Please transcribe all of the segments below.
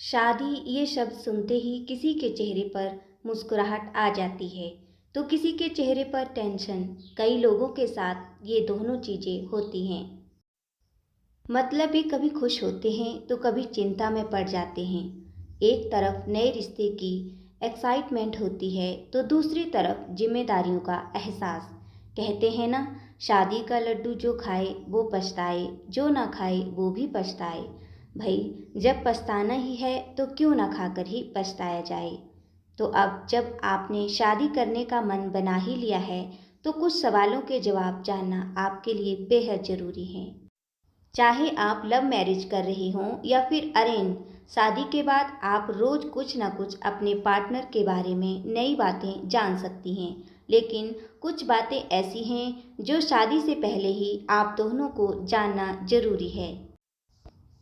शादी ये शब्द सुनते ही किसी के चेहरे पर मुस्कुराहट आ जाती है तो किसी के चेहरे पर टेंशन। कई लोगों के साथ ये दोनों चीज़ें होती हैं। मतलब भी कभी खुश होते हैं तो कभी चिंता में पड़ जाते हैं। एक तरफ नए रिश्ते की एक्साइटमेंट होती है तो दूसरी तरफ जिम्मेदारियों का एहसास। कहते हैं ना, शादी का लड्डू जो खाए वो पछताए, जो ना खाए वो भी पछताए। भाई, जब पछताना ही है तो क्यों ना खाकर ही पछताया जाए। तो अब जब आपने शादी करने का मन बना ही लिया है तो कुछ सवालों के जवाब जानना आपके लिए बेहद ज़रूरी है। चाहे आप लव मैरिज कर रहे हों या फिर अरेंज, शादी के बाद आप रोज कुछ ना कुछ अपने पार्टनर के बारे में नई बातें जान सकती हैं। लेकिन कुछ बातें ऐसी हैं जो शादी से पहले ही आप दोनों को जानना जरूरी है।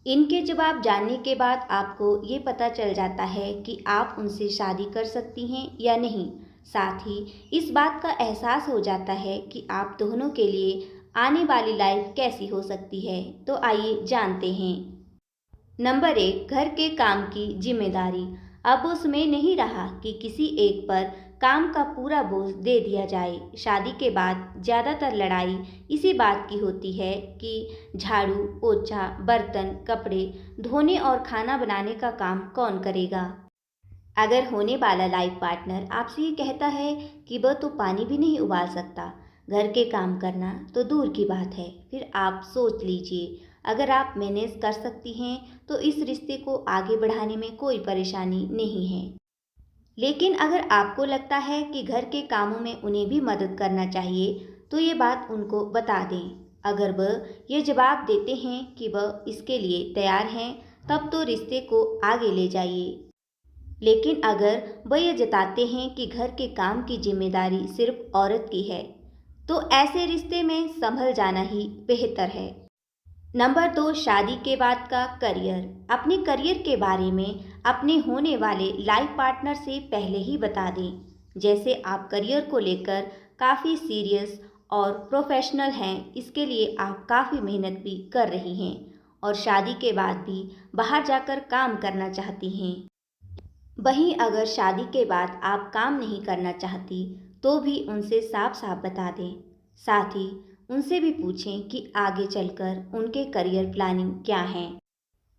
इनके जवाब जानने के बाद आपको ये पता चल जाता है कि आप उनसे शादी कर सकती हैं या नहीं। साथ ही इस बात का एहसास हो जाता है कि आप दोनों के लिए आने वाली लाइफ कैसी हो सकती है। तो आइए जानते हैं। नंबर 1, घर के काम की जिम्मेदारी। अब उसमें नहीं रहा कि किसी एक पर काम का पूरा बोझ दे दिया जाए। शादी के बाद ज़्यादातर लड़ाई इसी बात की होती है कि झाड़ू पोछा, बर्तन, कपड़े धोने और खाना बनाने का काम कौन करेगा। अगर होने वाला लाइफ पार्टनर आपसे ये कहता है कि वह तो पानी भी नहीं उबाल सकता, घर के काम करना तो दूर की बात है, फिर आप सोच लीजिए। अगर आप मैनेज कर सकती हैं तो इस रिश्ते को आगे बढ़ाने में कोई परेशानी नहीं है। लेकिन अगर आपको लगता है कि घर के कामों में उन्हें भी मदद करना चाहिए तो ये बात उनको बता दें। अगर वह ये जवाब देते हैं कि वह इसके लिए तैयार हैं, तब तो रिश्ते को आगे ले जाइए। लेकिन अगर वह ये जताते हैं कि घर के काम की जिम्मेदारी सिर्फ औरत की है, तो ऐसे रिश्ते में संभल जाना ही बेहतर है। नंबर 2, शादी के बाद का करियर। अपने करियर के बारे में अपने होने वाले लाइफ पार्टनर से पहले ही बता दें। जैसे आप करियर को लेकर काफ़ी सीरियस और प्रोफेशनल हैं, इसके लिए आप काफ़ी मेहनत भी कर रही हैं और शादी के बाद भी बाहर जाकर काम करना चाहती हैं। वहीं अगर शादी के बाद आप काम नहीं करना चाहती तो भी उनसे साफ साफ बता दें। साथ ही उनसे भी पूछें कि आगे चलकर उनके करियर प्लानिंग क्या है।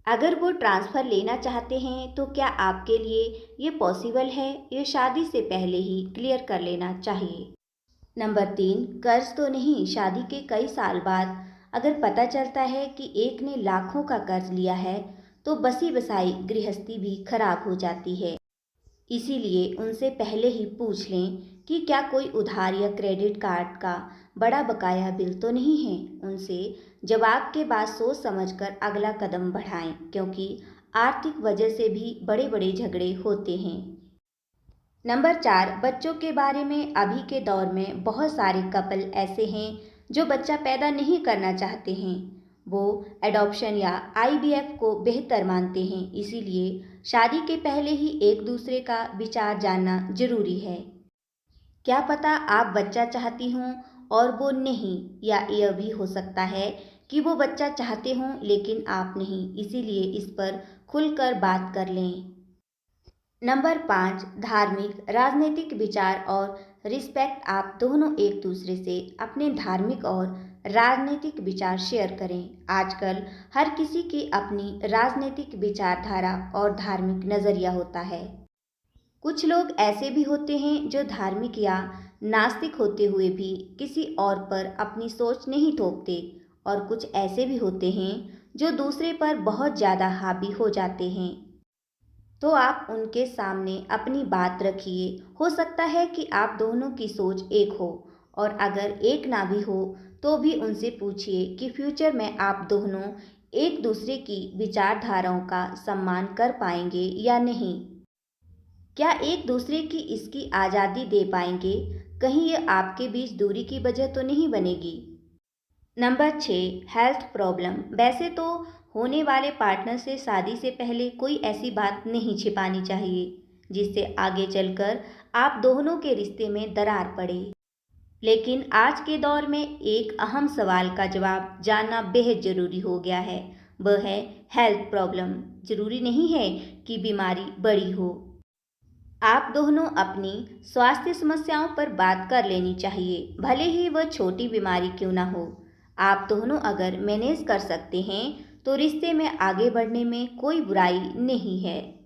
अगर वो ट्रांसफ़र लेना चाहते हैं तो क्या आपके लिए ये पॉसिबल है, ये शादी से पहले ही क्लियर कर लेना चाहिए। नंबर 3, कर्ज तो नहीं। शादी के कई साल बाद अगर पता चलता है कि एक ने लाखों का कर्ज लिया है तो बसी बसाई गृहस्थी भी खराब हो जाती है। इसीलिए उनसे पहले ही पूछ लें कि क्या कोई उधार या क्रेडिट कार्ड का बड़ा बकाया बिल तो नहीं है। उनसे जवाब के बाद सोच समझकर अगला कदम बढ़ाएं, क्योंकि आर्थिक वजह से भी बड़े बड़े झगड़े होते हैं। नंबर 4, बच्चों के बारे में। अभी के दौर में बहुत सारे कपल ऐसे हैं जो बच्चा पैदा नहीं करना चाहते हैं। वो एडॉप्शन या आईवीएफ को बेहतर मानते हैं। इसीलिए शादी के पहले ही एक दूसरे का विचार जानना जरूरी है। क्या पता आप बच्चा चाहती हों और वो नहीं, या यह भी हो सकता है कि वो बच्चा चाहते हों लेकिन आप नहीं। इसीलिए इस पर खुलकर बात कर लें। नंबर 5, धार्मिक राजनीतिक विचार और रिस्पेक्ट। आप दोनों एक दूसरे से अपने धार्मिक और राजनीतिक विचार शेयर करें। आजकल हर किसी की अपनी राजनीतिक विचारधारा और धार्मिक नज़रिया होता है। कुछ लोग ऐसे भी होते हैं जो धार्मिक या नास्तिक होते हुए भी किसी और पर अपनी सोच नहीं थोपते, और कुछ ऐसे भी होते हैं जो दूसरे पर बहुत ज़्यादा हावी हो जाते हैं। तो आप उनके सामने अपनी बात रखिए। हो सकता है कि आप दोनों की सोच एक हो, और अगर एक ना भी हो तो भी उनसे पूछिए कि फ्यूचर में आप दोनों एक दूसरे की विचारधाराओं का सम्मान कर पाएंगे या नहीं। क्या एक दूसरे की इसकी आज़ादी दे पाएंगे। कहीं ये आपके बीच दूरी की वजह तो नहीं बनेगी। Number 6, health problem. वैसे तो होने वाले पार्टनर से शादी से पहले कोई ऐसी बात नहीं छिपानी चाहिए जिससे आगे चलकर आप दोनों के रिश्ते में दरार पड़े। लेकिन आज के दौर में एक अहम सवाल का जवाब जानना बेहद ज़रूरी हो गया है। वह है हेल्थ प्रॉब्लम। जरूरी नहीं है कि बीमारी बड़ी हो। आप दोनों अपनी स्वास्थ्य समस्याओं पर बात कर लेनी चाहिए, भले ही वह छोटी बीमारी क्यों ना हो। आप दोनों अगर मैनेज कर सकते हैं तो रिश्ते में आगे बढ़ने में कोई बुराई नहीं है।